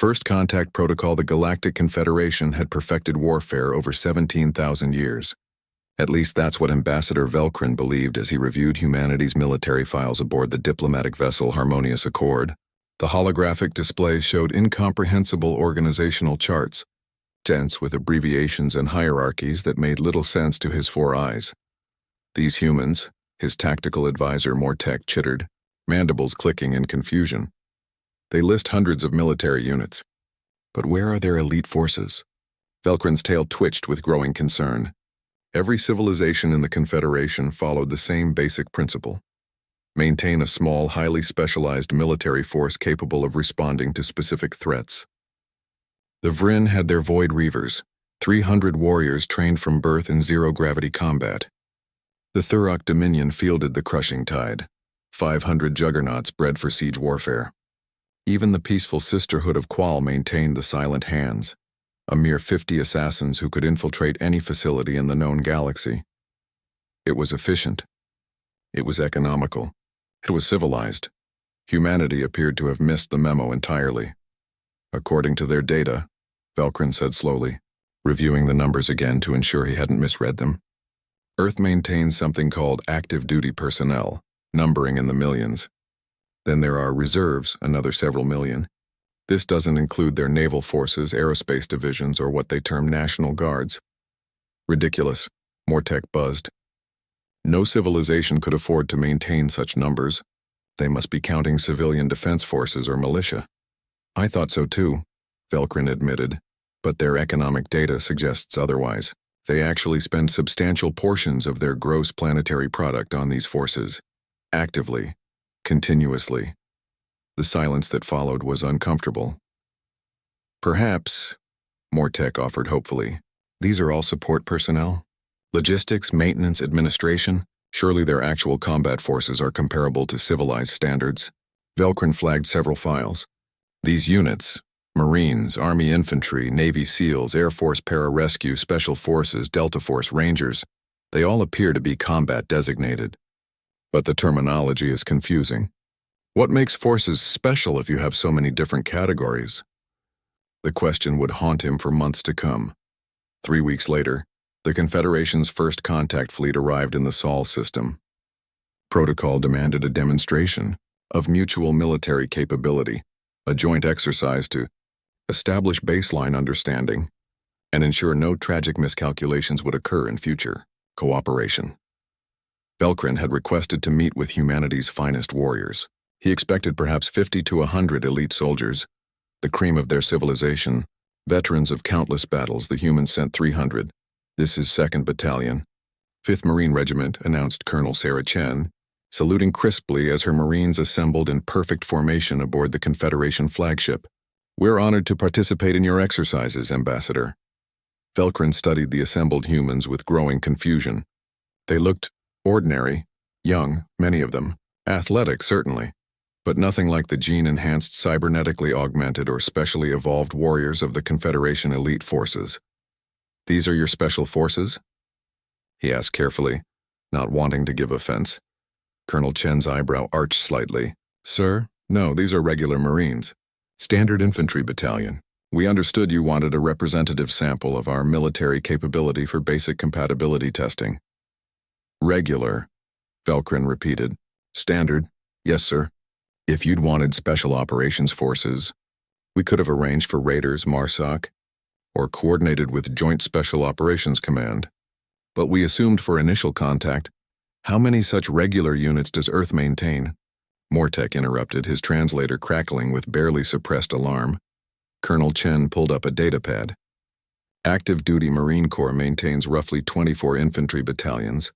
First Contact Protocol. The Galactic Confederation had perfected warfare over 17,000 years. At least that's what Ambassador Velkrin believed as he reviewed humanity's military files aboard the diplomatic vessel Harmonious Accord. The holographic display showed incomprehensible organizational charts, dense with abbreviations and hierarchies that made little sense to his four eyes. These humans, his tactical advisor Mortek chittered, mandibles clicking in confusion. They list hundreds of military units. But where are their elite forces? Velkrin's tail twitched with growing concern. Every civilization in the Confederation followed the same basic principle. Maintain a small, highly specialized military force capable of responding to specific threats. The Vryn had their Void Reavers, 300 warriors trained from birth in zero-gravity combat. The Thurok Dominion fielded the crushing tide, 500 juggernauts bred for siege warfare. Even the peaceful Sisterhood of Qual maintained the Silent Hands, a mere 50 assassins who could infiltrate any facility in the known galaxy. It was efficient. It was economical. It was civilized. Humanity appeared to have missed the memo entirely. According to their data, Velkrin said slowly, reviewing the numbers again to ensure he hadn't misread them. Earth maintains something called active duty personnel, numbering in the millions. Then there are reserves, another several million. This doesn't include their naval forces, aerospace divisions, or what they term National Guards. Ridiculous, Mortek buzzed. No civilization could afford to maintain such numbers. They must be counting civilian defense forces or militia. I thought so too, Velkrin admitted, but their economic data suggests otherwise. They actually spend substantial portions of their gross planetary product on these forces, actively, continuously. The silence that followed was uncomfortable. Perhaps, Mortek offered hopefully, these are all support personnel? Logistics, maintenance, administration? Surely their actual combat forces are comparable to civilized standards. Velkrin flagged several files. These units, Marines, Army Infantry, Navy SEALs, Air Force Pararescue, Special Forces, Delta Force Rangers, they all appear to be combat designated. But the terminology is confusing. What makes forces special if you have so many different categories? The question would haunt him for months to come. 3 weeks later, the Confederation's first contact fleet arrived in the Sol system. Protocol demanded a demonstration of mutual military capability, a joint exercise to establish baseline understanding and ensure no tragic miscalculations would occur in future cooperation. Velkrin had requested to meet with humanity's finest warriors. He expected perhaps 50 to 100 elite soldiers, the cream of their civilization, veterans of countless battles. The humans sent 300. This is 2nd Battalion. 5th Marine Regiment, announced Colonel Sarah Chen, saluting crisply as her Marines assembled in perfect formation aboard the Confederation flagship. We're honored to participate in your exercises, Ambassador. Velkrin studied the assembled humans with growing confusion. They looked ordinary, young, many of them, athletic certainly, but nothing like the gene-enhanced, cybernetically augmented or specially evolved warriors of the Confederation elite forces. These are your special forces? He asked carefully, not wanting to give offense. Colonel Chen's eyebrow arched slightly. Sir, no, these are regular Marines. Standard Infantry Battalion. We understood you wanted a representative sample of our military capability for basic compatibility testing. Regular, Velkrin repeated. Standard, yes, sir. If you'd wanted Special Operations Forces, we could have arranged for Raiders, MARSOC, or coordinated with Joint Special Operations Command. But we assumed for initial contact, how many such regular units does Earth maintain? Mortek interrupted, his translator crackling with barely suppressed alarm. Colonel Chen pulled up a datapad. Active duty Marine Corps maintains roughly 24 infantry battalions,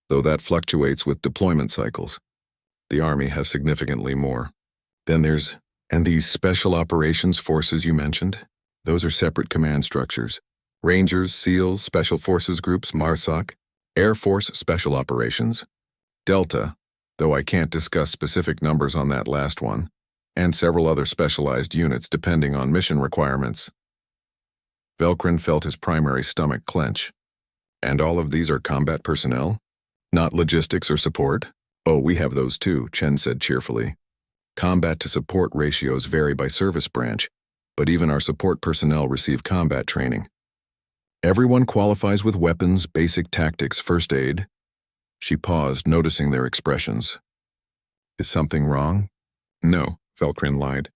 though that fluctuates with deployment cycles. The Army has significantly more. Then and these Special Operations Forces you mentioned? Those are separate command structures. Rangers, SEALs, Special Forces Groups, MARSOC, Air Force Special Operations, Delta, though I can't discuss specific numbers on that last one, and several other specialized units depending on mission requirements. Velkrin felt his primary stomach clench. And all of these are combat personnel? Not logistics or support? Oh, we have those too, Chen said cheerfully. Combat to support ratios vary by service branch, but even our support personnel receive combat training. Everyone qualifies with weapons, basic tactics, first aid. She paused, noticing their expressions. Is something wrong? No, Velcrin lied.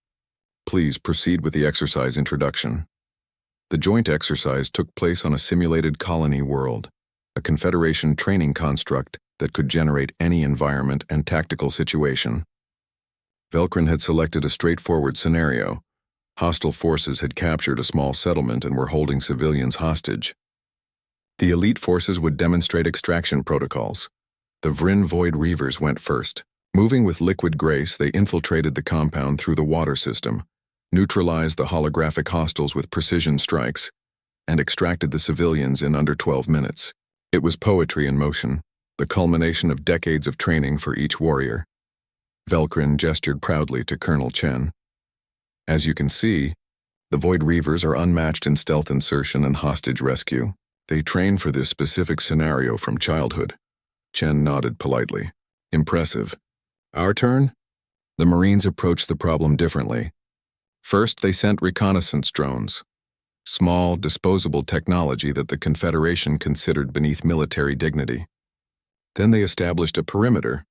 Please proceed with the exercise introduction. The joint exercise took place on a simulated colony world, a Confederation training construct that could generate any environment and tactical situation. Velcrin had selected a straightforward scenario. Hostile forces had captured a small settlement and were holding civilians hostage. The elite forces would demonstrate extraction protocols. The Vryn Void Reavers went first. Moving with liquid grace, they infiltrated the compound through the water system, neutralized the holographic hostiles with precision strikes, and extracted the civilians in under 12 minutes. It was poetry in motion, the culmination of decades of training for each warrior. Velcrin gestured proudly to Colonel Chen. As you can see, the Void Reavers are unmatched in stealth insertion and hostage rescue. They train for this specific scenario from childhood. Chen nodded politely. Impressive. Our turn? The Marines approached the problem differently. First, they sent reconnaissance drones, small, disposable technology that the Confederation considered beneath military dignity. Then they established a perimeter.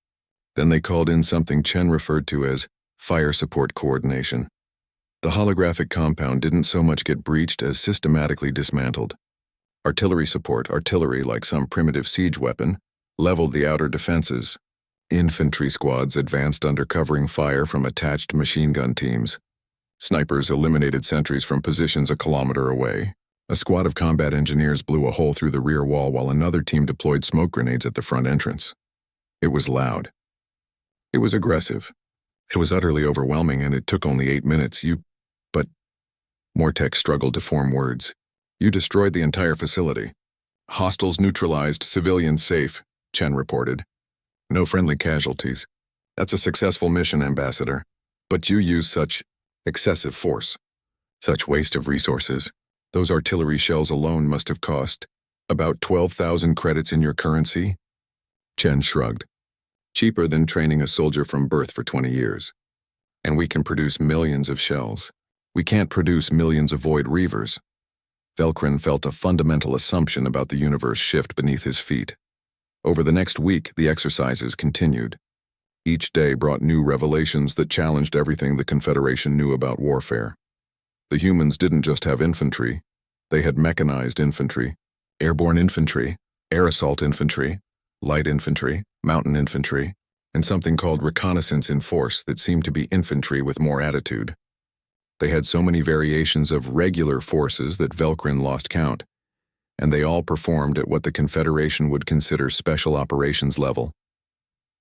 Then they called in something Chen referred to as fire support coordination. The holographic compound didn't so much get breached as systematically dismantled. Artillery support, artillery like some primitive siege weapon, leveled the outer defenses. Infantry squads advanced under covering fire from attached machine gun teams. Snipers eliminated sentries from positions a kilometer away. A squad of combat engineers blew a hole through the rear wall while another team deployed smoke grenades at the front entrance. It was loud. It was aggressive. It was utterly overwhelming, and it took only 8 minutes. But Mortek struggled to form words. You destroyed the entire facility. Hostiles neutralized, civilians safe, Chen reported. No friendly casualties. That's a successful mission, Ambassador. But you used such excessive force. Such waste of resources. Those artillery shells alone must have cost about 12,000 credits in your currency? Chen shrugged. Cheaper than training a soldier from birth for 20 years. And we can produce millions of shells. We can't produce millions of Void Reavers. Velcrin felt a fundamental assumption about the universe shift beneath his feet. Over the next week, the exercises continued. Each day brought new revelations that challenged everything the Confederation knew about warfare. The humans didn't just have infantry. They had mechanized infantry, airborne infantry, air assault infantry, light infantry, mountain infantry, and something called reconnaissance in force that seemed to be infantry with more attitude. They had so many variations of regular forces that Velcrin lost count, and they all performed at what the Confederation would consider special operations level.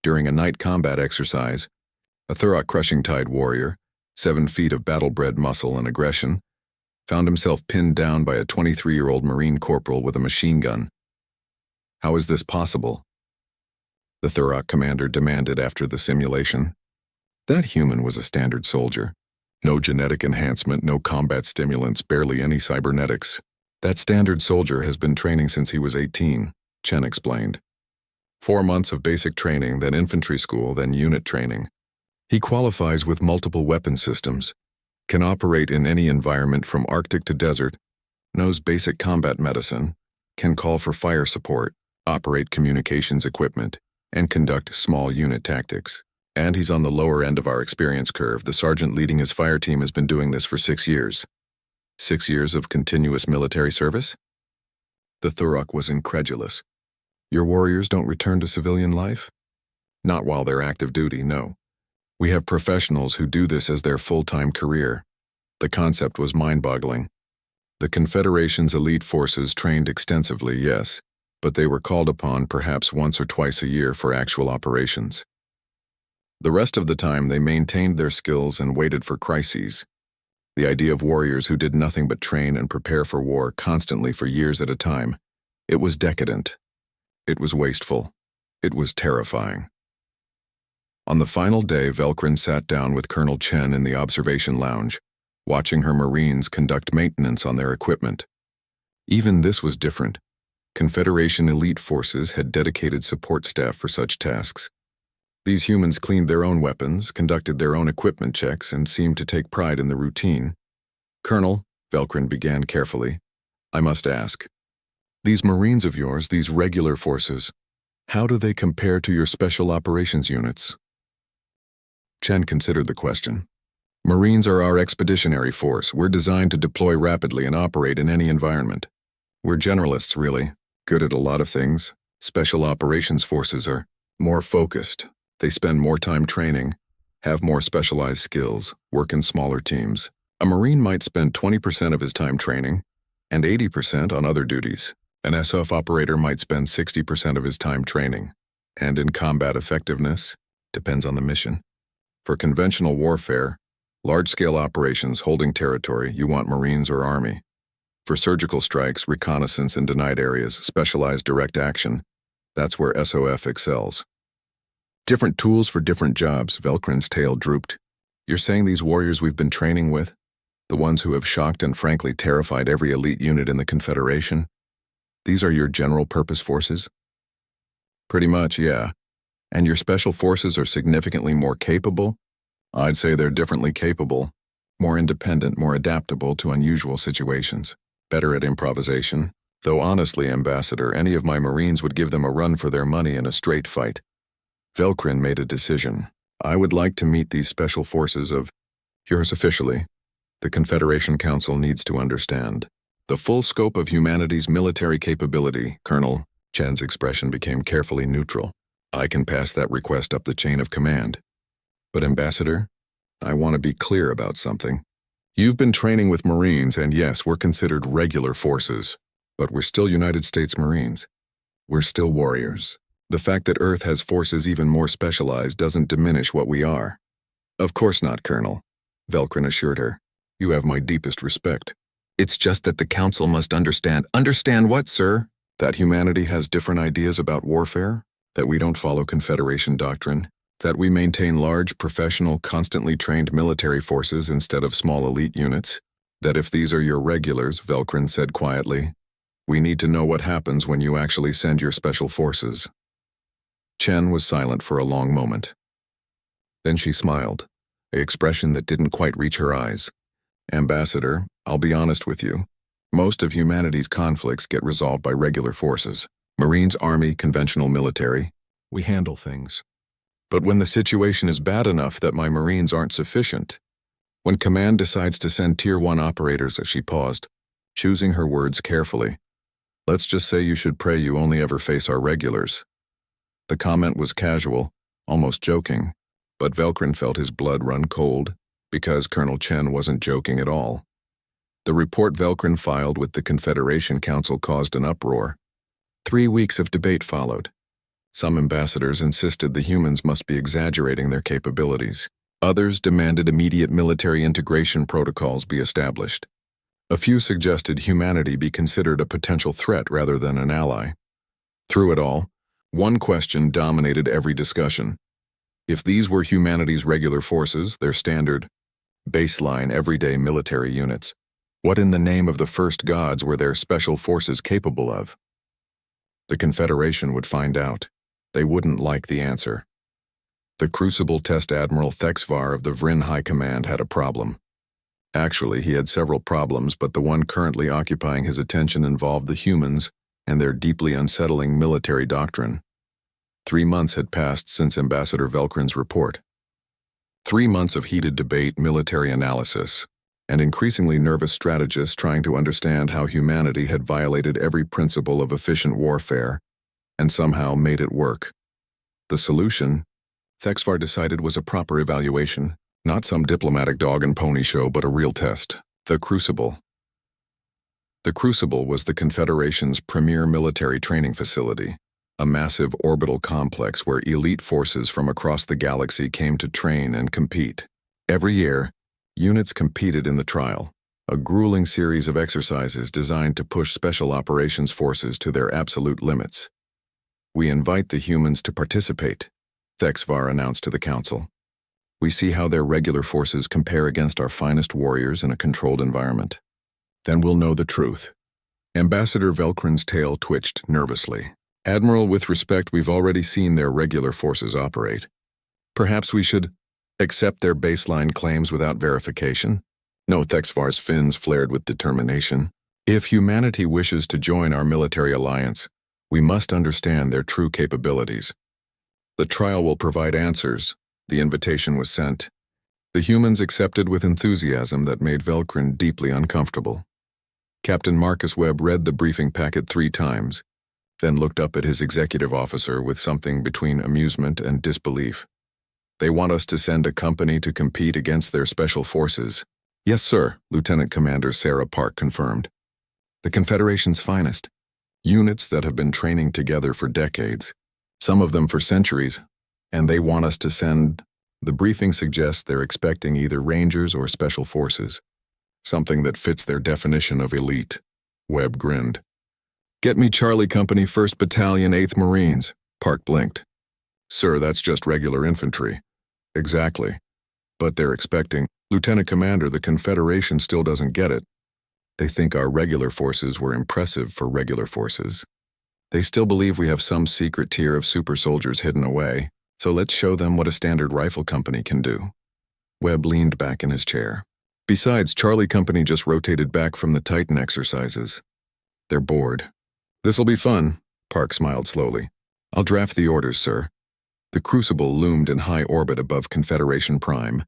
During a night combat exercise, a Thurok-crushing tide warrior, 7 feet of battle-bred muscle and aggression, found himself pinned down by a 23-year-old Marine corporal with a machine gun. How is this possible? The Thurok commander demanded after the simulation. That human was a standard soldier. No genetic enhancement, no combat stimulants, barely any cybernetics. That standard soldier has been training since he was 18, Chen explained. 4 months of basic training, then infantry school, then unit training. He qualifies with multiple weapon systems, can operate in any environment from Arctic to desert, knows basic combat medicine, can call for fire support, operate communications equipment, and conduct small unit tactics. And he's on the lower end of our experience curve. The sergeant leading his fire team has been doing this for 6 years. 6 years of continuous military service? The Thurok was incredulous. Your warriors don't return to civilian life? Not while they're active duty, no. We have professionals who do this as their full-time career. The concept was mind-boggling. The Confederation's elite forces trained extensively, yes, but they were called upon perhaps once or twice a year for actual operations. The rest of the time they maintained their skills and waited for crises. The idea of warriors who did nothing but train and prepare for war constantly for years at a time, it was decadent. It was wasteful. It was terrifying. On the final day, Velcrin sat down with Colonel Chen in the observation lounge, watching her Marines conduct maintenance on their equipment. Even this was different. Confederation elite forces had dedicated support staff for such tasks. These humans cleaned their own weapons, conducted their own equipment checks, and seemed to take pride in the routine. Colonel, Velcrin began carefully, I must ask. These Marines of yours, these regular forces, how do they compare to your special operations units? Chen considered the question. Marines are our expeditionary force. We're designed to deploy rapidly and operate in any environment. We're generalists, really, good at a lot of things. Special operations forces are more focused. They spend more time training, have more specialized skills, work in smaller teams. A Marine might spend 20% of his time training and 80% on other duties. An SF operator might spend 60% of his time training, and in combat effectiveness, depends on the mission. For conventional warfare, large-scale operations holding territory, you want Marines or Army. For surgical strikes, reconnaissance in denied areas, specialized direct action, that's where SOF excels. Different tools for different jobs, Velcrin's tail drooped. You're saying these warriors we've been training with, the ones who have shocked and frankly terrified every elite unit in the Confederation, these are your general-purpose forces? Pretty much, yeah. And your special forces are significantly more capable? I'd say they're differently capable, more independent, more adaptable to unusual situations, better at improvisation. Though honestly, Ambassador, any of my Marines would give them a run for their money in a straight fight. Velcrin made a decision. I would like to meet these special forces of yours officially. The Confederation Council needs to understand the full scope of humanity's military capability. Colonel, Chen's expression became carefully neutral. I can pass that request up the chain of command. But Ambassador, I want to be clear about something. You've been training with Marines, and yes, we're considered regular forces, but we're still United States Marines. We're still warriors. The fact that Earth has forces even more specialized doesn't diminish what we are. Of course not, Colonel, Velcrin assured her. You have my deepest respect. It's just that the Council must understand. Understand what, sir? That humanity has different ideas about warfare? That we don't follow Confederation doctrine? That we maintain large, professional, constantly trained military forces instead of small elite units? That if these are your regulars, Velcrin said quietly, we need to know what happens when you actually send your special forces. Chen was silent for a long moment. Then she smiled, an expression that didn't quite reach her eyes. Ambassador, I'll be honest with you. Most of humanity's conflicts get resolved by regular forces. Marines, Army, conventional military. We handle things. But when the situation is bad enough that my Marines aren't sufficient, when command decides to send Tier 1 operators, as she paused, choosing her words carefully, let's just say you should pray you only ever face our regulars. The comment was casual, almost joking, but Velcrin felt his blood run cold, because Colonel Chen wasn't joking at all. The report Velcrin filed with the Confederation Council caused an uproar. 3 weeks of debate followed. Some ambassadors insisted the humans must be exaggerating their capabilities. Others demanded immediate military integration protocols be established. A few suggested humanity be considered a potential threat rather than an ally. Through it all, one question dominated every discussion. If these were humanity's regular forces, their standard, baseline, everyday military units, what in the name of the first gods were their special forces capable of? The Confederation would find out. They wouldn't like the answer. The Crucible Test Admiral Thexvar of the Vrin High Command had a problem. Actually, he had several problems, but the one currently occupying his attention involved the humans and their deeply unsettling military doctrine. 3 months had passed since Ambassador Velcrin's report. 3 months of heated debate, military analysis, and increasingly nervous strategists trying to understand how humanity had violated every principle of efficient warfare and somehow made it work. The solution, Thexvar decided, was a proper evaluation, not some diplomatic dog and pony show, but a real test. The Crucible. The Crucible was the Confederation's premier military training facility, a massive orbital complex where elite forces from across the galaxy came to train and compete. Every year, units competed in the trial, a grueling series of exercises designed to push special operations forces to their absolute limits. We invite the humans to participate, Thexvar announced to the Council. We see how their regular forces compare against our finest warriors in a controlled environment. Then we'll know the truth. Ambassador Velcrin's tail twitched nervously. Admiral, with respect, we've already seen their regular forces operate. Perhaps we should accept their baseline claims without verification? No, Thexvar's fins flared with determination. If humanity wishes to join our military alliance, we must understand their true capabilities. The trial will provide answers. The invitation was sent. The humans accepted with enthusiasm that made Velcrin deeply uncomfortable. Captain Marcus Webb read the briefing packet 3 times, then looked up at his executive officer with something between amusement and disbelief. They want us to send a company to compete against their special forces. Yes, sir, Lieutenant Commander Sarah Park confirmed. The Confederation's finest. Units that have been training together for decades, some of them for centuries, and they want us to send. The briefing suggests they're expecting either Rangers or Special Forces, something that fits their definition of elite. Webb grinned. Get me Charlie Company 1st Battalion 8th Marines, Park blinked. Sir, that's just regular infantry. Exactly. But they're expecting. Lieutenant Commander, the Confederation still doesn't get it. They think our regular forces were impressive for regular forces. They still believe we have some secret tier of super soldiers hidden away, so let's show them what a standard rifle company can do. Webb leaned back in his chair. Besides, Charlie Company just rotated back from the Titan exercises. They're bored. This'll be fun, Park smiled slowly. I'll draft the orders, sir. The Crucible loomed in high orbit above Confederation Prime,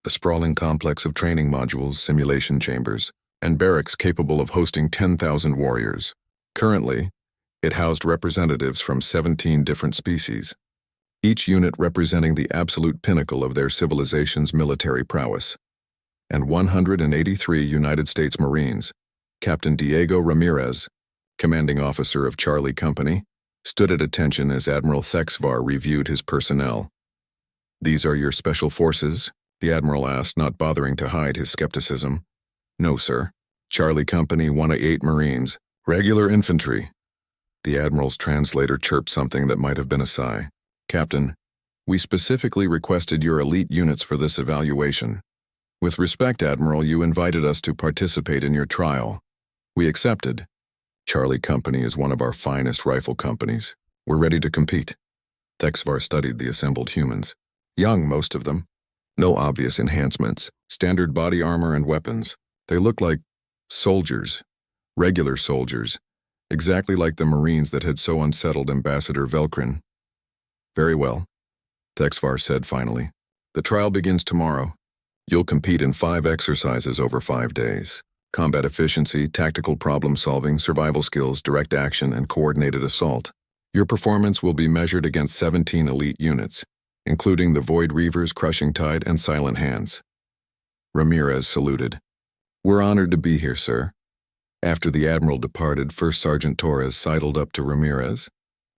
a sprawling complex of training modules, simulation chambers, and barracks capable of hosting 10,000 warriors. Currently, it housed representatives from 17 different species, each unit representing the absolute pinnacle of their civilization's military prowess. And 183 United States Marines, Captain Diego Ramirez, commanding officer of Charlie Company, stood at attention as Admiral Thexvar reviewed his personnel. These are your special forces? The Admiral asked, not bothering to hide his skepticism. No, sir. Charlie Company 108 Marines, regular infantry. The Admiral's translator chirped something that might have been a sigh. Captain, we specifically requested your elite units for this evaluation. With respect, Admiral, you invited us to participate in your trial. We accepted. Charlie Company is one of our finest rifle companies. We're ready to compete. Thexvar studied the assembled humans. Young, most of them. No obvious enhancements. Standard body armor and weapons. They look like soldiers. Regular soldiers. Exactly like the Marines that had so unsettled Ambassador Velcrin. Very well, Thexvar said finally. The trial begins tomorrow. You'll compete in 5 exercises over 5 days. Combat efficiency, tactical problem-solving, survival skills, direct action, and coordinated assault. Your performance will be measured against 17 elite units, including the Void Reavers, Crushing Tide, and Silent Hands. Ramirez saluted. We're honored to be here, sir. After the Admiral departed, First Sergeant Torres sidled up to Ramirez.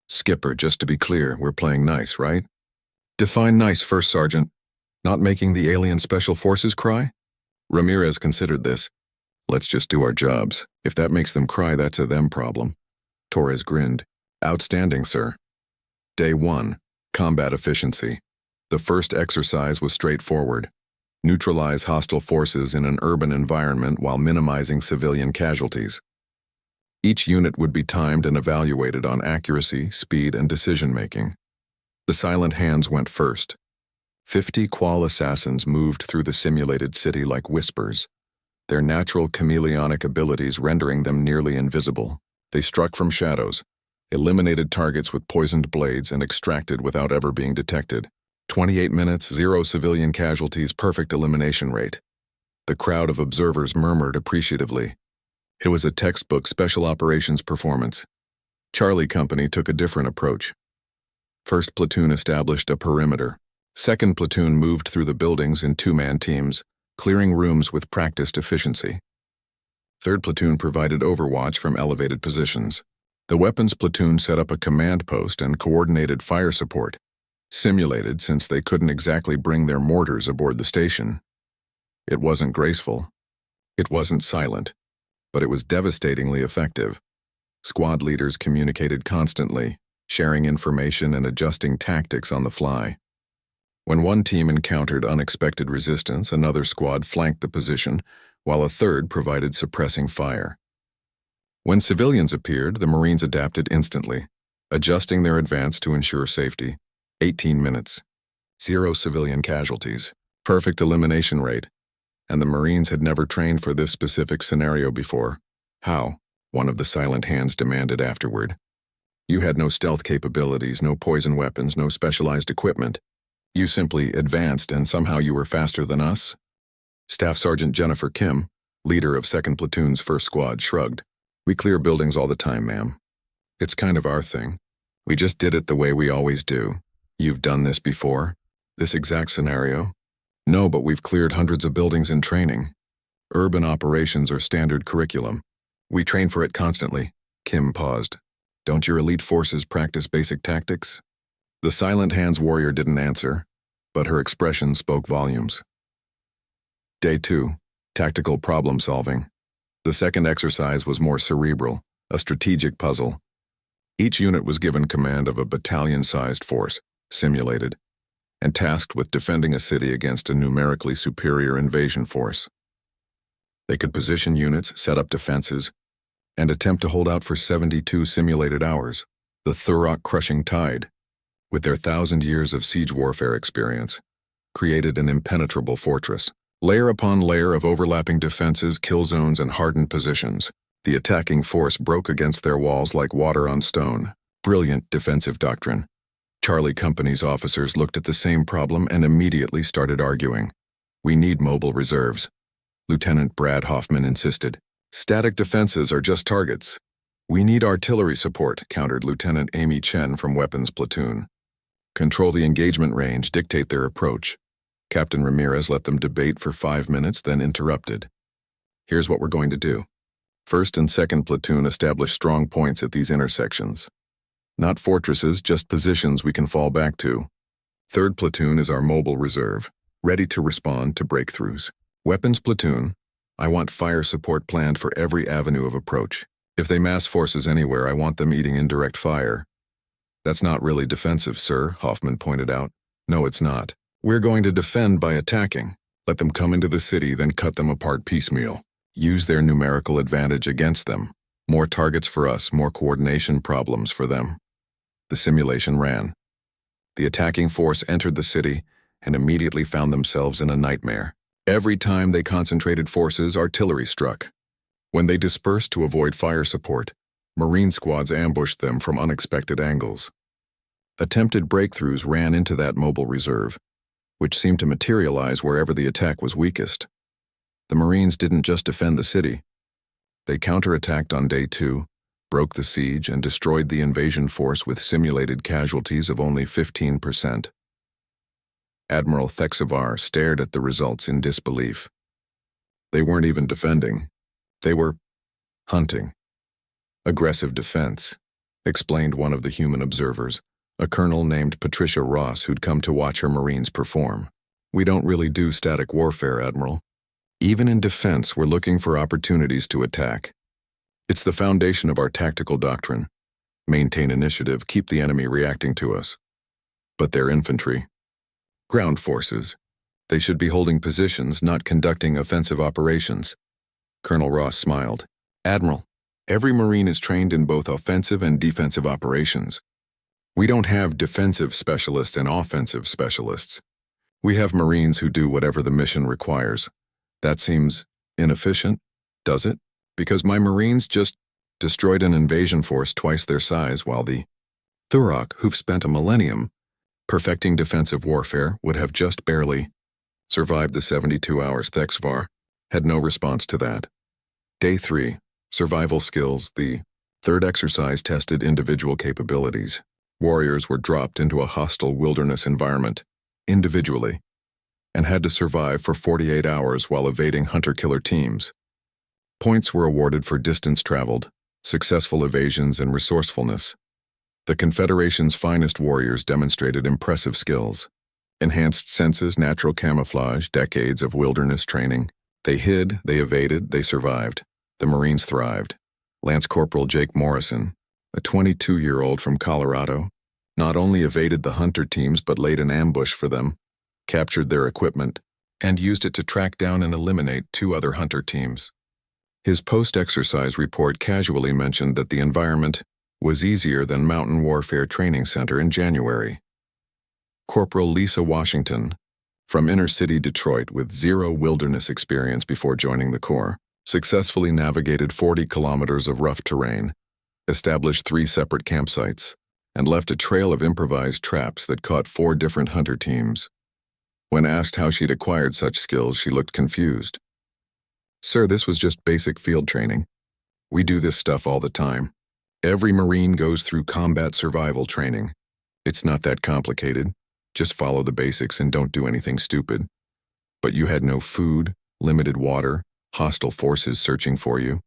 Skipper, just to be clear, we're playing nice, right? Define nice, First Sergeant. Not making the alien special forces cry? Ramirez considered this. Let's just do our jobs. If that makes them cry, that's a them problem. Torres grinned. Outstanding, sir. Day 1. Combat efficiency. The first exercise was straightforward. Neutralize hostile forces in an urban environment while minimizing civilian casualties. Each unit would be timed and evaluated on accuracy, speed, and decision-making. The Silent Hands went first. 50 Qual assassins moved through the simulated city like whispers, their natural chameleonic abilities rendering them nearly invisible. They struck from shadows, eliminated targets with poisoned blades, and extracted without ever being detected. 28 minutes, 0 civilian casualties, perfect elimination rate. The crowd of observers murmured appreciatively. It was a textbook special operations performance. Charlie Company took a different approach. First platoon established a perimeter. Second platoon moved through the buildings in 2-man teams, clearing rooms with practiced efficiency. Third platoon provided overwatch from elevated positions. The weapons platoon set up a command post and coordinated fire support, simulated since they couldn't exactly bring their mortars aboard the station. It wasn't graceful. It wasn't silent. But it was devastatingly effective. Squad leaders communicated constantly, sharing information and adjusting tactics on the fly. When one team encountered unexpected resistance, another squad flanked the position, while a third provided suppressing fire. When civilians appeared, the Marines adapted instantly, adjusting their advance to ensure safety. 18 minutes. 0 civilian casualties. Perfect elimination rate. And the Marines had never trained for this specific scenario before. How? One of the silent hands demanded afterward. You had no stealth capabilities, no poison weapons, no specialized equipment. You simply advanced and somehow you were faster than us? Staff Sergeant Jennifer Kim, leader of 2nd Platoon's 1st Squad, shrugged. We clear buildings all the time, ma'am. It's kind of our thing. We just did it the way we always do. You've done this before? This exact scenario? No, but we've cleared hundreds of buildings in training. Urban operations are standard curriculum. We train for it constantly. Kim paused. Don't your elite forces practice basic tactics? The silent hands warrior didn't answer, but her expression spoke volumes. Day 2. Tactical problem solving. The second exercise was more cerebral, a strategic puzzle. Each unit was given command of a battalion-sized force, simulated, and tasked with defending a city against a numerically superior invasion force. They could position units, set up defenses, and attempt to hold out for 72 simulated hours, the Thurok-crushing tide, with their 1,000 years of siege warfare experience, created an impenetrable fortress. Layer upon layer of overlapping defenses, kill zones, and hardened positions. The attacking force broke against their walls like water on stone. Brilliant defensive doctrine. Charlie Company's officers looked at the same problem and immediately started arguing. We need mobile reserves. Lieutenant Brad Hoffman insisted. Static defenses are just targets. We need artillery support, countered Lieutenant Amy Chen from Weapons Platoon. Control the engagement range, dictate their approach. Captain Ramirez let them debate for 5 minutes, then interrupted. Here's what we're going to do. 1st and 2nd Platoon establish strong points at these intersections. Not fortresses, just positions we can fall back to. 3rd Platoon is our mobile reserve, ready to respond to breakthroughs. Weapons Platoon, I want fire support planned for every avenue of approach. If they mass forces anywhere, I want them eating indirect fire. That's not really defensive, sir, Hoffman pointed out. No, it's not. We're going to defend by attacking. Let them come into the city, then cut them apart piecemeal. Use their numerical advantage against them. More targets for us, more coordination problems for them. The simulation ran. The attacking force entered the city and immediately found themselves in a nightmare. Every time they concentrated forces, artillery struck. When they dispersed to avoid fire support, Marine squads ambushed them from unexpected angles. Attempted breakthroughs ran into that mobile reserve, which seemed to materialize wherever the attack was weakest. The Marines didn't just defend the city. They counterattacked on day 2, broke the siege, and destroyed the invasion force with simulated casualties of only 15%. Admiral Thexivar stared at the results in disbelief. They weren't even defending. They were hunting. Aggressive defense, explained one of the human observers, a colonel named Patricia Ross who'd come to watch her Marines perform. We don't really do static warfare, Admiral. Even in defense, we're looking for opportunities to attack. It's the foundation of our tactical doctrine. Maintain initiative, keep the enemy reacting to us. But they're infantry. Ground forces. They should be holding positions, not conducting offensive operations. Colonel Ross smiled. Admiral, every Marine is trained in both offensive and defensive operations. We don't have defensive specialists and offensive specialists. We have Marines who do whatever the mission requires. That seems inefficient, does it? Because my Marines just destroyed an invasion force twice their size, while the Thurok, who've spent a millennium perfecting defensive warfare, would have just barely survived the 72 hours. Thexivar had no response to that. Day 3, survival skills. The 3rd exercise tested individual capabilities. Warriors were dropped into a hostile wilderness environment, individually, and had to survive for 48 hours while evading hunter-killer teams. Points were awarded for distance traveled, successful evasions, and resourcefulness. The Confederation's finest warriors demonstrated impressive skills. Enhanced senses, natural camouflage, decades of wilderness training. They hid, they evaded, they survived. The Marines thrived. Lance Corporal Jake Morrison, a 22-year-old from Colorado, not only evaded the hunter teams but laid an ambush for them, captured their equipment, and used it to track down and eliminate 2 other hunter teams. His post-exercise report casually mentioned that the environment was easier than Mountain Warfare Training Center in January. Corporal Lisa Washington, From inner-city Detroit with zero wilderness experience before joining the Corps, successfully navigated 40 kilometers of rough terrain, established 3 separate campsites, and left a trail of improvised traps that caught 4 different hunter teams. When asked how she'd acquired such skills, she looked confused. "Sir, this was just basic field training. We do this stuff all the time. Every Marine goes through combat survival training. It's not that complicated. Just follow the basics and don't do anything stupid." "But you had no food, limited water, hostile forces searching for you."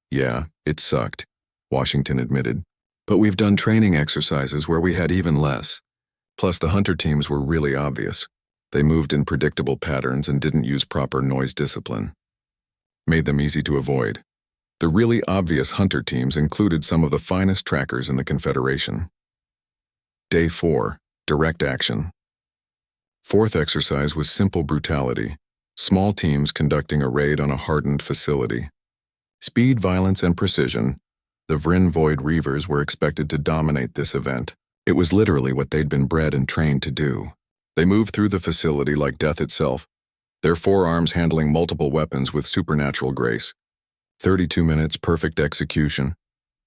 "Yeah, it sucked," Washington admitted. "But we've done training exercises where we had even less. Plus the hunter teams were really obvious. They moved in predictable patterns and didn't use proper noise discipline. Made them easy to avoid. The really obvious hunter teams included some of the finest trackers in the Confederation." Day 4. Direct action. 4th exercise was simple brutality. Small teams conducting a raid on a hardened facility. Speed, violence, and precision. The Vryn Void Reavers were expected to dominate this event. It was literally what they'd been bred and trained to do. They moved through the facility like death itself, their forearms handling multiple weapons with supernatural grace. 32 minutes, perfect execution.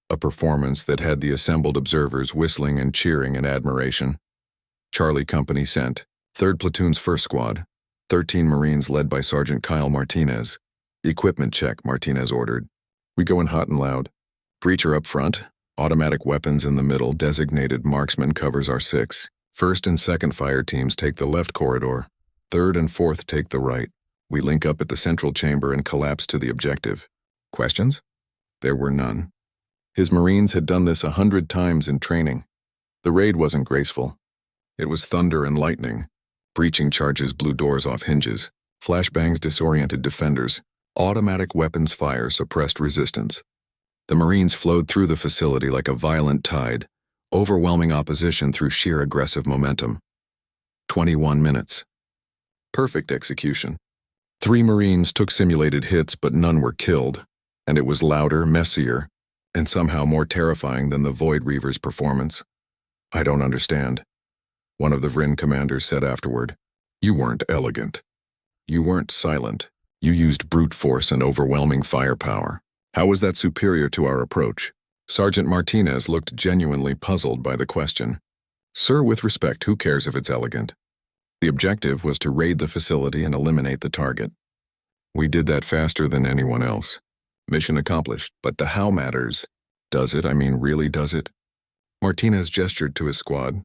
A performance that had the assembled observers whistling and cheering in admiration. Charlie Company sent. 3rd Platoon's first squad. 13 Marines led by Sergeant Kyle Martinez. "Equipment check," Martinez ordered. "We go in hot and loud. Breacher up front. Automatic weapons in the middle. Designated marksman covers our 6. 1st and 2nd fire teams take the left corridor. 3rd and 4th take the right. We link up at the central chamber and collapse to the objective." Questions? There were none. His Marines had done this 100 times in training. The raid wasn't graceful. It was thunder and lightning. Breaching charges blew doors off hinges. Flashbangs disoriented defenders. Automatic weapons fire suppressed resistance. The Marines flowed through the facility like a violent tide, overwhelming opposition through sheer aggressive momentum. 21 minutes. Perfect execution. 3 Marines took simulated hits, but none were killed, and it was louder, messier, and somehow more terrifying than the Void Reaver's performance. "I don't understand," one of the Vryn commanders said afterward. "You weren't elegant. You weren't silent. You used brute force and overwhelming firepower. How was that superior to our approach?" Sergeant Martinez looked genuinely puzzled by the question. "Sir, with respect, who cares if it's elegant? The objective was to raid the facility and eliminate the target. We did that faster than anyone else. Mission accomplished, but the how matters. Does it? I mean, really does it?" Martinez gestured to his squad.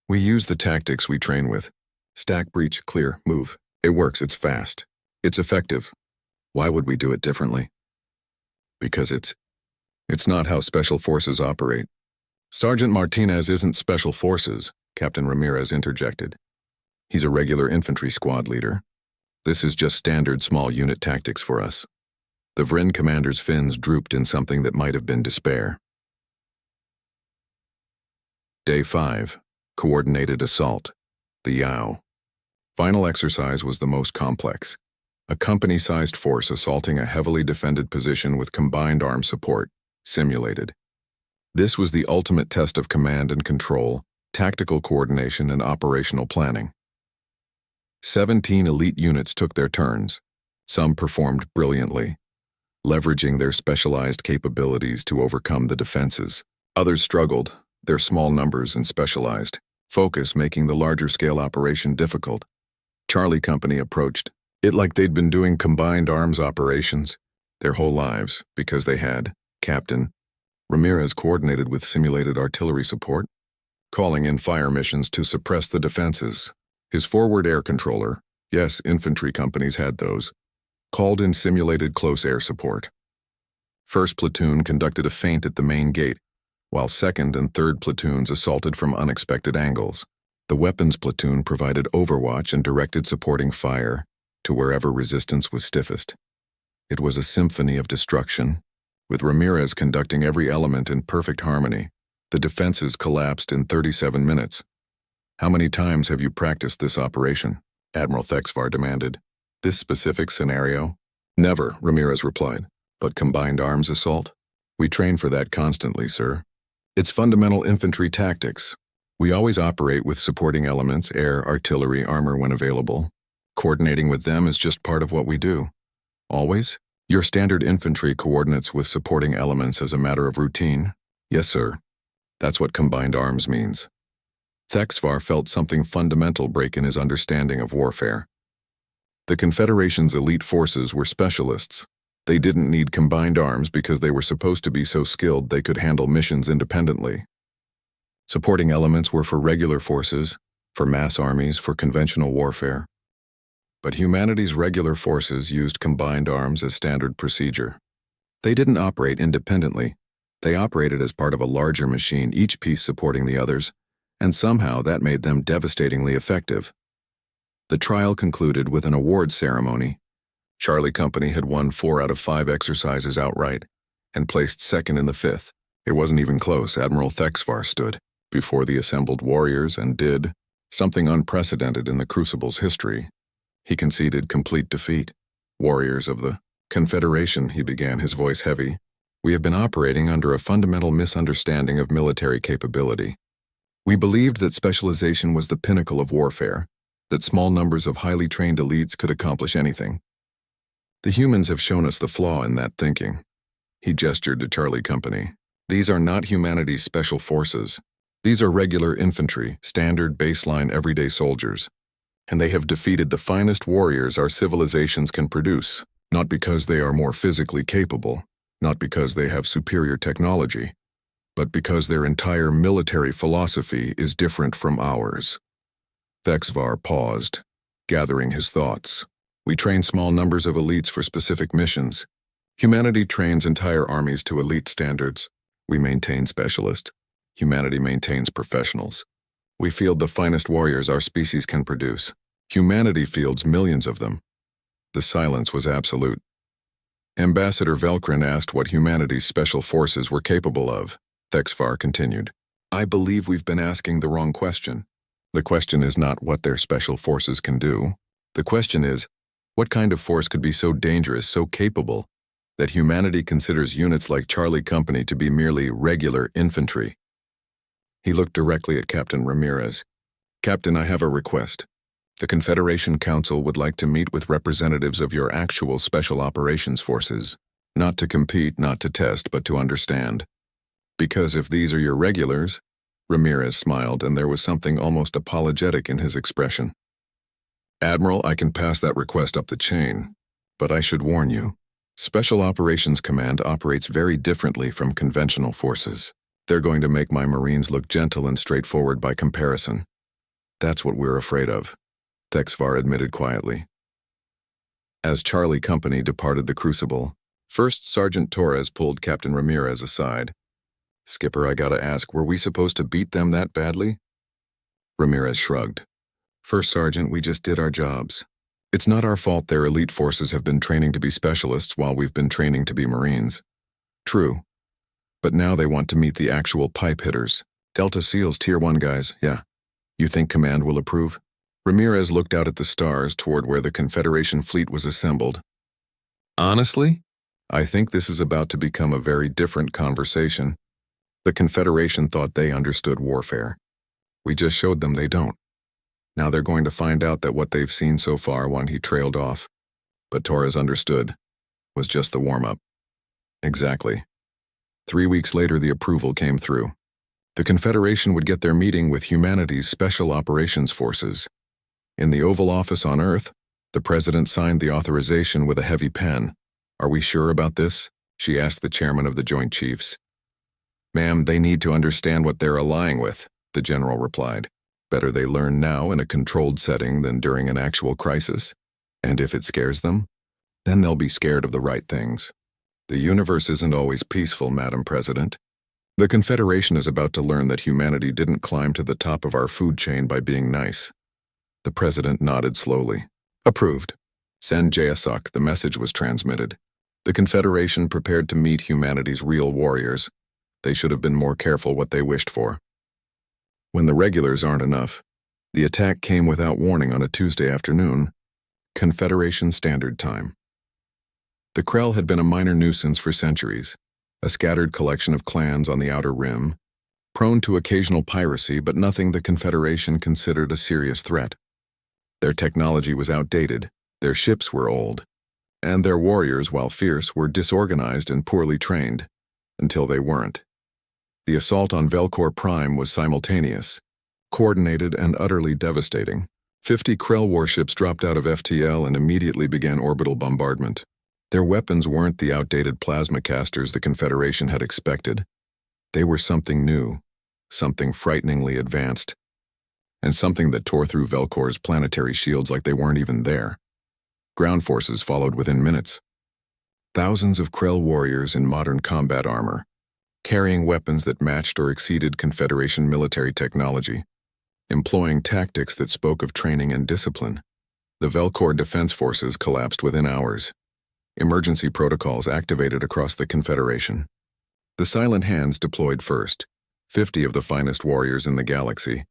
"We use the tactics we train with. Stack, breach, clear, move. It works, it's fast. It's effective. Why would we do it differently?" "Because it's not how Special Forces operate." "Sergeant Martinez isn't Special Forces," Captain Ramirez interjected. "He's a regular infantry squad leader. This is just standard small unit tactics for us." The Vryn commander's fins drooped in something that might have been despair. Day 5. Coordinated assault. The Yow. Final exercise was the most complex. A company-sized force assaulting a heavily defended position with combined arm support, simulated. This was the ultimate test of command and control, tactical coordination, and operational planning. 17 elite units took their turns. Some performed brilliantly, leveraging their specialized capabilities to overcome the defenses. Others struggled, their small numbers and specialized focus making the larger-scale operation difficult. Charlie Company approached it like they'd been doing combined arms operations their whole lives, because they had. Captain Ramirez coordinated with simulated artillery support, calling in fire missions to suppress the defenses. His forward air controller, yes, infantry companies had those, called in simulated close air support. 1st Platoon conducted a feint at the main gate, while 2nd and 3rd platoons assaulted from unexpected angles. The weapons platoon provided overwatch and directed supporting fire to wherever resistance was stiffest. It was a symphony of destruction, with Ramirez conducting every element in perfect harmony. The defenses collapsed in 37 minutes. "How many times have you practiced this operation?" Admiral Thexvar demanded. "This specific scenario?" "Never," Ramirez replied. "But combined arms assault? We train for that constantly, sir. It's fundamental infantry tactics. We always operate with supporting elements, air, artillery, armor when available, Coordinating with them is just part of what we do. Always? Your standard infantry coordinates with supporting elements as a matter of routine? Yes, sir. That's what combined arms means. Thexvar felt something fundamental break in his understanding of warfare. The Confederation's elite forces were specialists. They didn't need combined arms because they were supposed to be so skilled they could handle missions independently. Supporting elements were for regular forces, for mass armies, for conventional warfare. But humanity's regular forces used combined arms as standard procedure. They didn't operate independently. They operated as part of a larger machine, each piece supporting the others, and somehow that made them devastatingly effective. The trial concluded with an awards ceremony. Charlie Company had won 4 out of 5 exercises outright and placed second in the 5th. It wasn't even close. Admiral Thexvar stood before the assembled warriors and did something unprecedented in the Crucible's history. He conceded complete defeat. Warriors of the Confederation, he began, his voice heavy. We have been operating under a fundamental misunderstanding of military capability. We believed that specialization was the pinnacle of warfare, that small numbers of highly trained elites could accomplish anything. The humans have shown us the flaw in that thinking. He gestured to Charlie Company. These are not humanity's special forces. These are regular infantry, standard baseline everyday soldiers. And they have defeated the finest warriors our civilizations can produce, not because they are more physically capable, not because they have superior technology, but because their entire military philosophy is different from ours. Thexvar paused, gathering his thoughts. We train small numbers of elites for specific missions. Humanity trains entire armies to elite standards. We maintain specialists. Humanity maintains professionals. We field the finest warriors our species can produce. Humanity fields millions of them. The silence was absolute. Ambassador Velcrin asked what humanity's special forces were capable of. Thexvar continued. I believe we've been asking the wrong question. The question is not what their special forces can do. The question is, what kind of force could be so dangerous, so capable, that humanity considers units like Charlie Company to be merely regular infantry? He looked directly at Captain Ramirez. Captain, I have a request. The Confederation Council would like to meet with representatives of your actual Special Operations Forces, not to compete, not to test, but to understand. Because if these are your regulars, Ramirez smiled, and there was something almost apologetic in his expression. Admiral, I can pass that request up the chain, but I should warn you, Special Operations Command operates very differently from conventional forces. They're going to make my Marines look gentle and straightforward by comparison. That's what we're afraid of, Thexvar admitted quietly. As Charlie Company departed the Crucible, First Sergeant Torres pulled Captain Ramirez aside. Skipper, I gotta ask, were we supposed to beat them that badly? Ramirez shrugged. First Sergeant, we just did our jobs. It's not our fault their elite forces have been training to be specialists while we've been training to be Marines. True. But now they want to meet the actual pipe hitters. Delta SEALs Tier 1 guys, yeah. You think Command will approve? Ramirez looked out at the stars toward where the Confederation fleet was assembled. Honestly, I think this is about to become a very different conversation. The Confederation thought they understood warfare. We just showed them they don't. Now they're going to find out that what they've seen so far when he trailed off, but Torres understood, was just the warm-up. Exactly. 3 weeks later, the approval came through. The Confederation would get their meeting with humanity's Special Operations Forces. In the Oval Office on Earth, the President signed the authorization with a heavy pen. Are we sure about this? She asked the chairman of the Joint Chiefs. Ma'am, they need to understand what they're allying with, the general replied. Better they learn now in a controlled setting than during an actual crisis. And if it scares them, then they'll be scared of the right things. The universe isn't always peaceful, Madam President. The Confederation is about to learn that humanity didn't climb to the top of our food chain by being nice. The President nodded slowly. Approved. Send Jayasak, the message was transmitted. The Confederation prepared to meet humanity's real warriors. They should have been more careful what they wished for. When the regulars aren't enough, the attack came without warning on a Tuesday afternoon, Confederation Standard Time. The Krell had been a minor nuisance for centuries, a scattered collection of clans on the Outer Rim, prone to occasional piracy but nothing the Confederation considered a serious threat. Their technology was outdated, their ships were old, and their warriors, while fierce, were disorganized and poorly trained, until they weren't. The assault on Velcor Prime was simultaneous, coordinated, and utterly devastating. 50 Krell warships dropped out of FTL and immediately began orbital bombardment. Their weapons weren't the outdated plasma casters the Confederation had expected. They were something new, something frighteningly advanced, and something that tore through Velcor's planetary shields like they weren't even there. Ground forces followed within minutes. Thousands of Krell warriors in modern combat armor, carrying weapons that matched or exceeded Confederation military technology, employing tactics that spoke of training and discipline. The Velcor defense forces collapsed within hours. Emergency protocols activated across the Confederation. The Silent Hands deployed first, 50 of the finest warriors in the galaxy,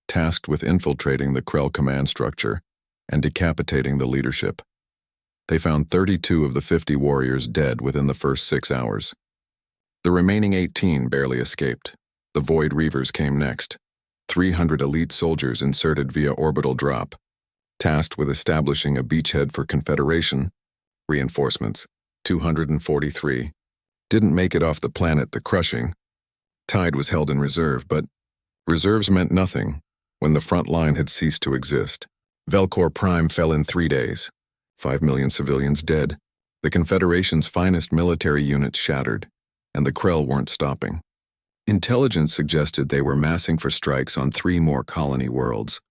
tasked with infiltrating the Krell command structure and decapitating the leadership. They found 32 of the 50 warriors dead within the first 6 hours. The remaining 18 barely escaped. The Void Reavers came next, 300 elite soldiers inserted via orbital drop, tasked with establishing a beachhead for Confederation reinforcements. 243 didn't make it off the planet. The crushing tide was held in reserve, but reserves meant nothing when the front line had ceased to exist. Velcor Prime fell in 3 days. 5 million civilians dead. The Confederation's finest military units shattered, and the Krell weren't stopping. Intelligence suggested they were massing for strikes on 3 more colony worlds.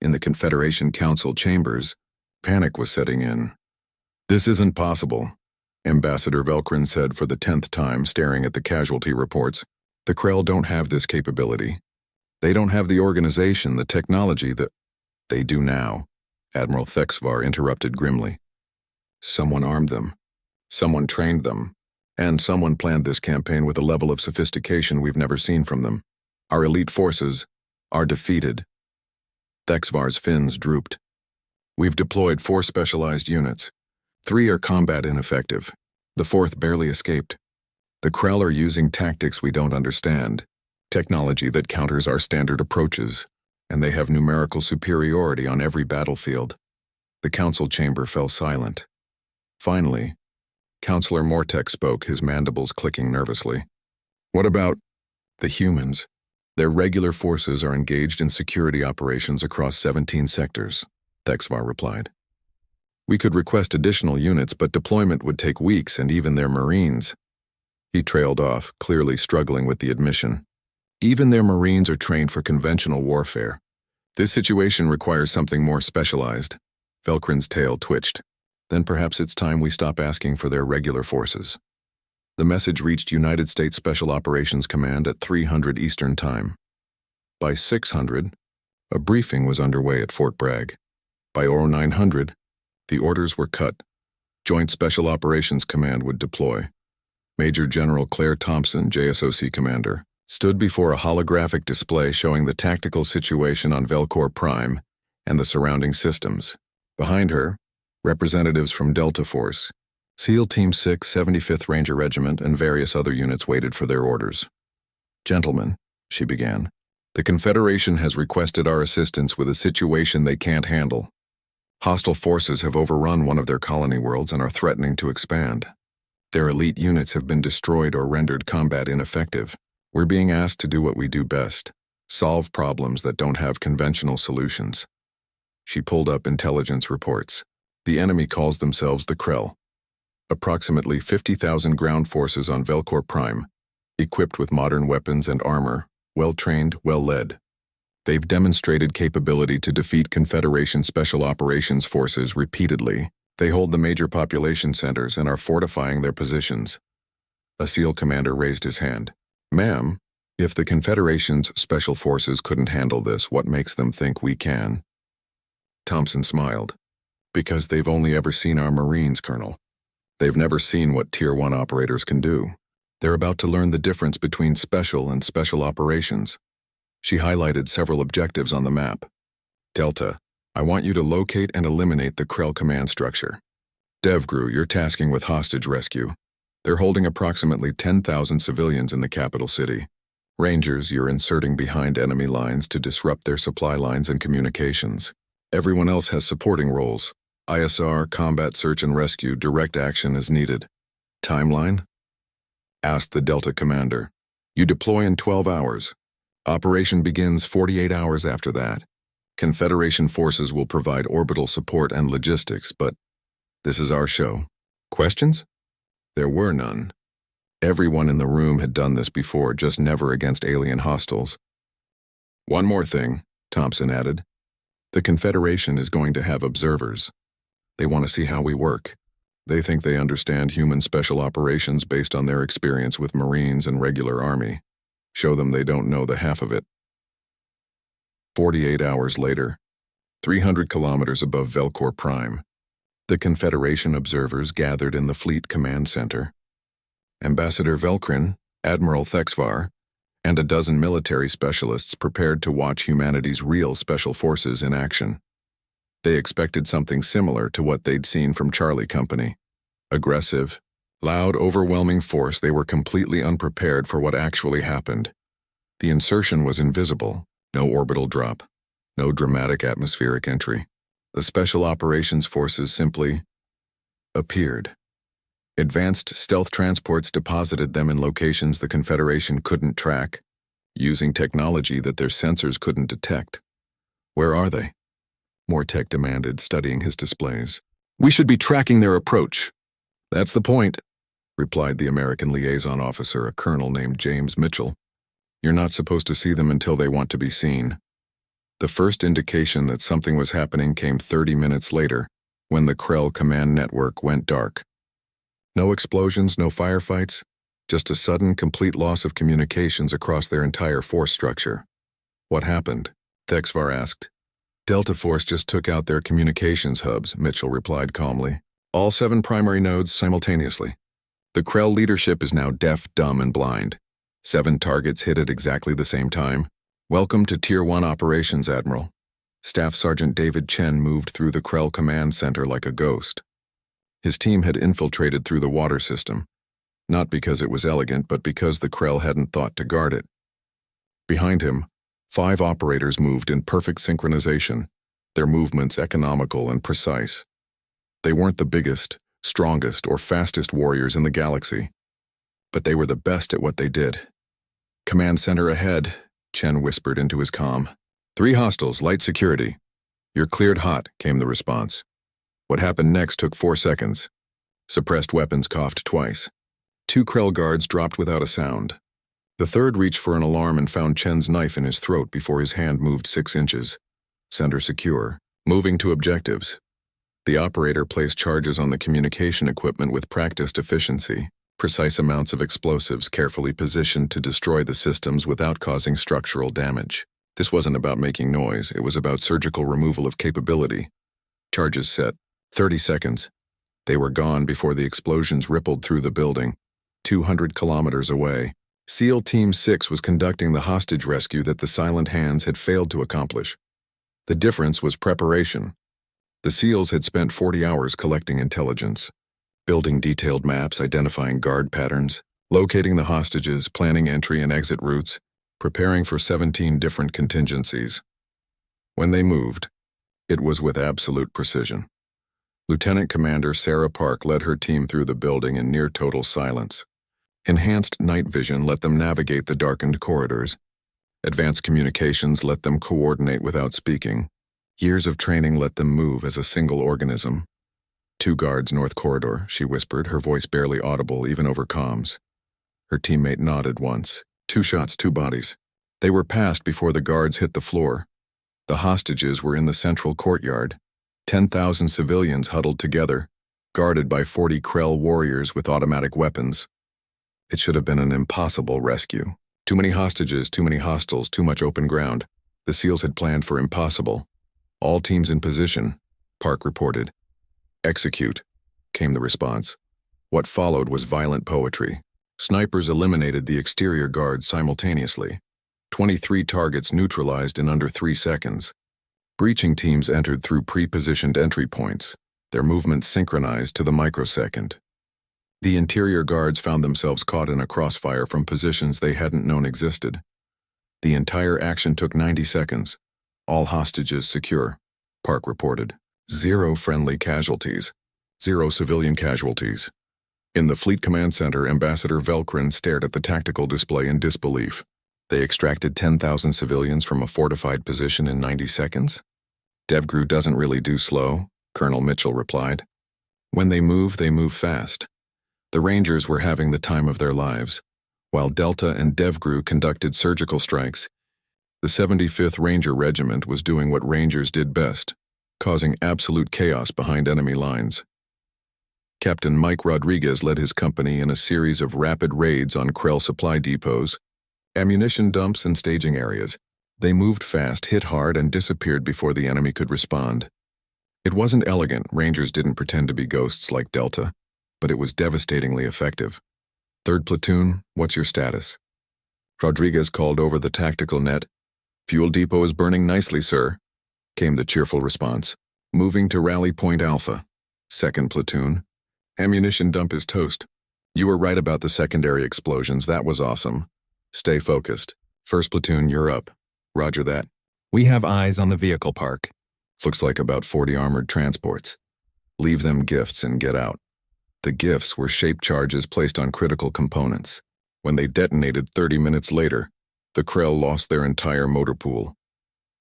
In the Confederation Council chambers, panic was setting in. "This isn't possible," Ambassador Velcrin said for the 10th time, staring at the casualty reports. "The Krell don't have this capability. They don't have the organization, the technology that they do now," Admiral Thexvar interrupted grimly. "Someone armed them. Someone trained them. And someone planned this campaign with a level of sophistication we've never seen from them. Our elite forces are defeated." Thexvar's fins drooped. "We've deployed 4 specialized units. 3 are combat ineffective. The 4th barely escaped. The Krell are using tactics we don't understand, technology that counters our standard approaches, and they have numerical superiority on every battlefield." The council chamber fell silent. Finally, Counselor Mortek spoke, his mandibles clicking nervously. "What about the humans? Their regular forces are engaged in security operations across 17 sectors," Thexvar replied. "We could request additional units, but deployment would take weeks, and even their Marines." He trailed off, clearly struggling with the admission. "Even their Marines are trained for conventional warfare. This situation requires something more specialized." Velcrin's tail twitched. "Then perhaps it's time we stop asking for their regular forces." The message reached United States Special Operations Command at 300 Eastern Time. By 600, a briefing was underway at Fort Bragg. By 0900, the orders were cut. Joint Special Operations Command would deploy. Major General Claire Thompson, JSOC Commander, stood before a holographic display showing the tactical situation on Velcor Prime and the surrounding systems. Behind her, representatives from Delta Force, SEAL Team 6, 75th Ranger Regiment, and various other units waited for their orders. "Gentlemen," she began, "the Confederation has requested our assistance with a situation they can't handle. Hostile forces have overrun one of their colony worlds and are threatening to expand. Their elite units have been destroyed or rendered combat ineffective. We're being asked to do what we do best, solve problems that don't have conventional solutions." She pulled up intelligence reports. The enemy calls themselves the Krell. Approximately 50,000 ground forces on Velcor Prime, equipped with modern weapons and armor, well-trained, well-led. They've demonstrated capability to defeat Confederation Special Operations Forces repeatedly. They hold the major population centers and are fortifying their positions. A SEAL commander raised his hand. "Ma'am, if the Confederation's special forces couldn't handle this, what makes them think we can?" Thompson smiled. "Because they've only ever seen our Marines, Colonel. They've never seen what Tier 1 operators can do. They're about to learn the difference between special and special operations." She highlighted several objectives on the map. "Delta, I want you to locate and eliminate the Krell command structure. Devgru, you're tasking with hostage rescue. They're holding approximately 10,000 civilians in the capital city. Rangers, you're inserting behind enemy lines to disrupt their supply lines and communications. Everyone else has supporting roles. ISR, combat search and rescue, direct action is needed. Timeline? Asked the Delta commander. You deploy in 12 hours. Operation begins 48 hours after that. Confederation forces will provide orbital support and logistics, but this is our show. Questions? There were none. Everyone in the room had done this before, just never against alien hostiles. One more thing, Thompson added. The Confederation is going to have observers. They want to see how we work. They think they understand human special operations based on their experience with Marines and regular Army. Show them they don't know the half of it. 48 hours later, 300 kilometers above Velcor Prime, the Confederation observers gathered in the Fleet Command Center. Ambassador Velcrin, Admiral Thexvar, and a dozen military specialists prepared to watch humanity's real special forces in action. They expected something similar to what they'd seen from Charlie Company. Aggressive, loud, overwhelming force. They were completely unprepared for what actually happened. The insertion was invisible, no orbital drop, no dramatic atmospheric entry. The Special Operations Forces simply appeared. Advanced stealth transports deposited them in locations the Confederation couldn't track, using technology that their sensors couldn't detect. Where are they? Mortek demanded, studying his displays. We should be tracking their approach. That's the point, replied the American liaison officer, a colonel named James Mitchell. You're not supposed to see them until they want to be seen. The first indication that something was happening came 30 minutes later, when the Krell command network went dark. No explosions, no firefights, just a sudden, complete loss of communications across their entire force structure. What happened? Thexvar asked. Delta Force just took out their communications hubs, Mitchell replied calmly. All 7 primary nodes simultaneously. The Krell leadership is now deaf, dumb, and blind. 7 targets hit at exactly the same time. Welcome to Tier 1 operations, Admiral. Staff Sergeant David Chen moved through the Krell command center like a ghost. His team had infiltrated through the water system, not because it was elegant, but because the Krell hadn't thought to guard it. Behind him, 5 operators moved in perfect synchronization, their movements economical and precise. They weren't the biggest, strongest, or fastest warriors in the galaxy, but they were the best at what they did. Command center ahead, Chen whispered into his comm. 3 hostiles, light security. You're cleared hot, came the response. What happened next took 4 seconds. Suppressed weapons coughed twice. 2 Krell guards dropped without a sound. The third reached for an alarm and found Chen's knife in his throat before his hand moved 6 inches. Sender secure. Moving to objectives. The operator placed charges on the communication equipment with practiced efficiency, precise amounts of explosives carefully positioned to destroy the systems without causing structural damage. This wasn't about making noise, it was about surgical removal of capability. Charges set. 30 seconds. They were gone before the explosions rippled through the building. 200 kilometers away, SEAL Team 6 was conducting the hostage rescue that the Silent Hands had failed to accomplish. The difference was preparation. The SEALs had spent 40 hours collecting intelligence, building detailed maps, identifying guard patterns, locating the hostages, planning entry and exit routes, preparing for 17 different contingencies. When they moved, it was with absolute precision. Lieutenant Commander Sarah Park led her team through the building in near total silence. Enhanced night vision let them navigate the darkened corridors. Advanced communications let them coordinate without speaking. Years of training let them move as a single organism. 2 guards north corridor, she whispered, her voice barely audible even over comms. Her teammate nodded once. 2 shots, 2 bodies. They were passed before the guards hit the floor. The hostages were in the central courtyard. 10,000 civilians huddled together, guarded by 40 Krell warriors with automatic weapons. It should have been an impossible rescue. Too many hostages, too many hostiles, too much open ground. The SEALs had planned for impossible. All teams in position, Park reported. Execute, came the response. What followed was violent poetry. Snipers eliminated the exterior guards simultaneously. 23 targets neutralized in under 3 seconds. Breaching teams entered through pre-positioned entry points, their movements synchronized to the microsecond. The interior guards found themselves caught in a crossfire from positions they hadn't known existed. The entire action took 90 seconds, all hostages secure. Park reported. 0 friendly casualties. 0 civilian casualties. In the Fleet Command Center, Ambassador Velcrin stared at the tactical display in disbelief. They extracted 10,000 civilians from a fortified position in 90 seconds? DevGru doesn't really do slow, Colonel Mitchell replied. When they move fast. The Rangers were having the time of their lives. While Delta and DevGru conducted surgical strikes, the 75th Ranger Regiment was doing what Rangers did best, causing absolute chaos behind enemy lines. Captain Mike Rodriguez led his company in a series of rapid raids on Krell supply depots, ammunition dumps, and staging areas. They moved fast, hit hard, and disappeared before the enemy could respond. It wasn't elegant, Rangers didn't pretend to be ghosts like Delta, but it was devastatingly effective. 3rd Platoon, what's your status? Rodriguez called over the tactical net. Fuel depot is burning nicely, sir, came the cheerful response. Moving to Rally Point Alpha. 2nd Platoon. Ammunition dump is toast. You were right about the secondary explosions, that was awesome. Stay focused. 1st Platoon, you're up. Roger that. We have eyes on the vehicle park. Looks like about 40 armored transports. Leave them gifts and get out. The gifts were shaped charges placed on critical components. When they detonated 30 minutes later, the Krell lost their entire motor pool.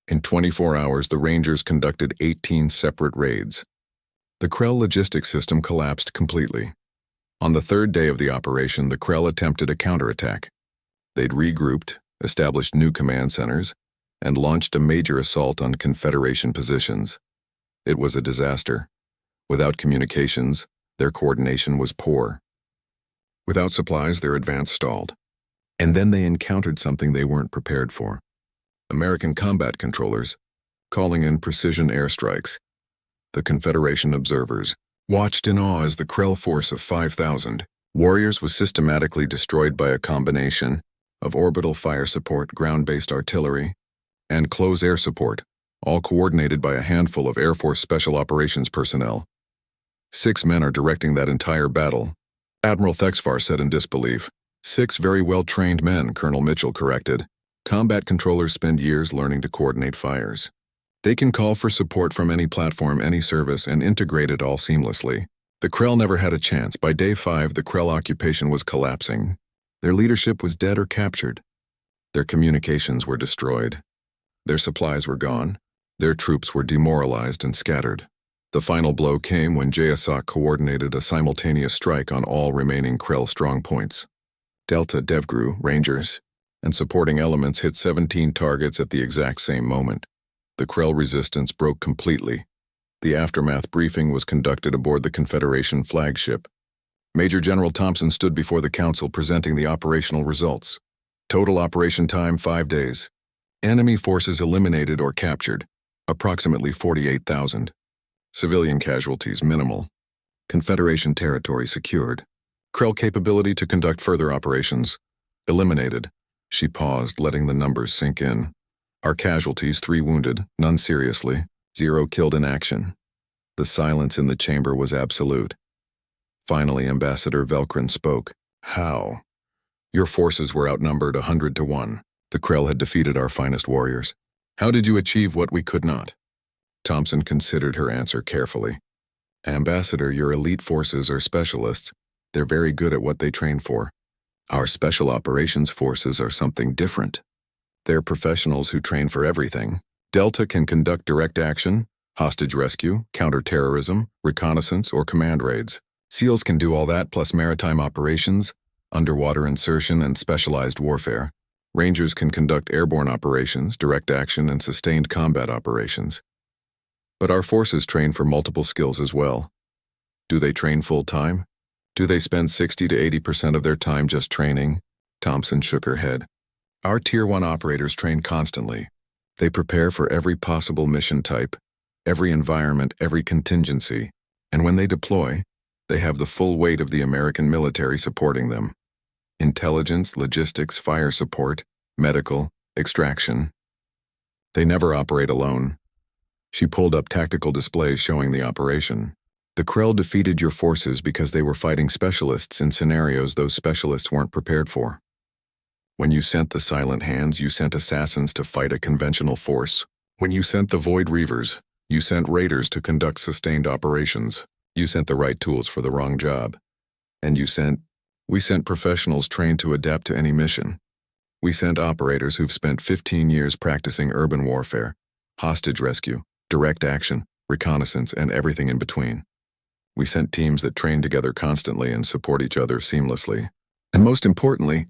In 24 hours, the Rangers conducted 18 separate raids. The Krell logistics system collapsed completely. On the 3rd day of the operation, the Krell attempted a counterattack. They'd regrouped, established new command centers, and launched a major assault on Confederation positions. It was a disaster. Without communications, their coordination was poor. Without supplies, their advance stalled. And then they encountered something they weren't prepared for. American combat controllers, calling in precision airstrikes. The Confederation observers watched in awe as the Krell force of 5,000 warriors was systematically destroyed by a combination of orbital fire support, ground-based artillery, and close air support, all coordinated by a handful of Air Force Special Operations personnel. 6 men are directing that entire battle, Admiral Thexfar said in disbelief. 6 very well-trained men, Colonel Mitchell corrected. Combat controllers spend years learning to coordinate fires. They can call for support from any platform, any service, and integrate it all seamlessly. The Krell never had a chance. By day 5, the Krell occupation was collapsing. Their leadership was dead or captured. Their communications were destroyed. Their supplies were gone. Their troops were demoralized and scattered. The final blow came when JSOC coordinated a simultaneous strike on all remaining Krell strongpoints. Delta, DevGru, Rangers, and supporting elements hit 17 targets at the exact same moment. The Krell resistance broke completely. The aftermath briefing was conducted aboard the Confederation flagship. Major General Thompson stood before the Council presenting the operational results. Total operation time 5 days. Enemy forces eliminated or captured, approximately 48,000. Civilian casualties minimal. Confederation territory secured. Krell capability to conduct further operations eliminated. She paused, letting the numbers sink in. Our casualties, 3 wounded, none seriously, 0 killed in action. The silence in the chamber was absolute. Finally, Ambassador Velcrin spoke. How? Your forces were outnumbered 100 to 1. The Krell had defeated our finest warriors. How did you achieve what we could not? Thompson considered her answer carefully. Ambassador, your elite forces are specialists. They're very good at what they train for. Our special operations forces are something different. They're professionals who train for everything. Delta can conduct direct action, hostage rescue, counterterrorism, reconnaissance, or command raids. SEALs can do all that plus maritime operations, underwater insertion, and specialized warfare. Rangers can conduct airborne operations, direct action, and sustained combat operations. But our forces train for multiple skills as well. Do they train full-time? Do they spend 60 to 80% of their time just training? Thompson shook her head. Our Tier 1 operators train constantly. They prepare for every possible mission type, every environment, every contingency, and when they deploy, they have the full weight of the American military supporting them. Intelligence, logistics, fire support, medical, extraction. They never operate alone. She pulled up tactical displays showing the operation. The Krell defeated your forces because they were fighting specialists in scenarios those specialists weren't prepared for. When you sent the Silent Hands, you sent assassins to fight a conventional force. When you sent the Void Reavers, You sent raiders to conduct sustained operations. You sent the right tools for the wrong job. And we sent professionals trained to adapt to any mission. We sent operators who've spent 15 years practicing urban warfare, hostage rescue, direct action, reconnaissance, and everything in between. We sent teams that train together constantly and support each other seamlessly. And most importantly,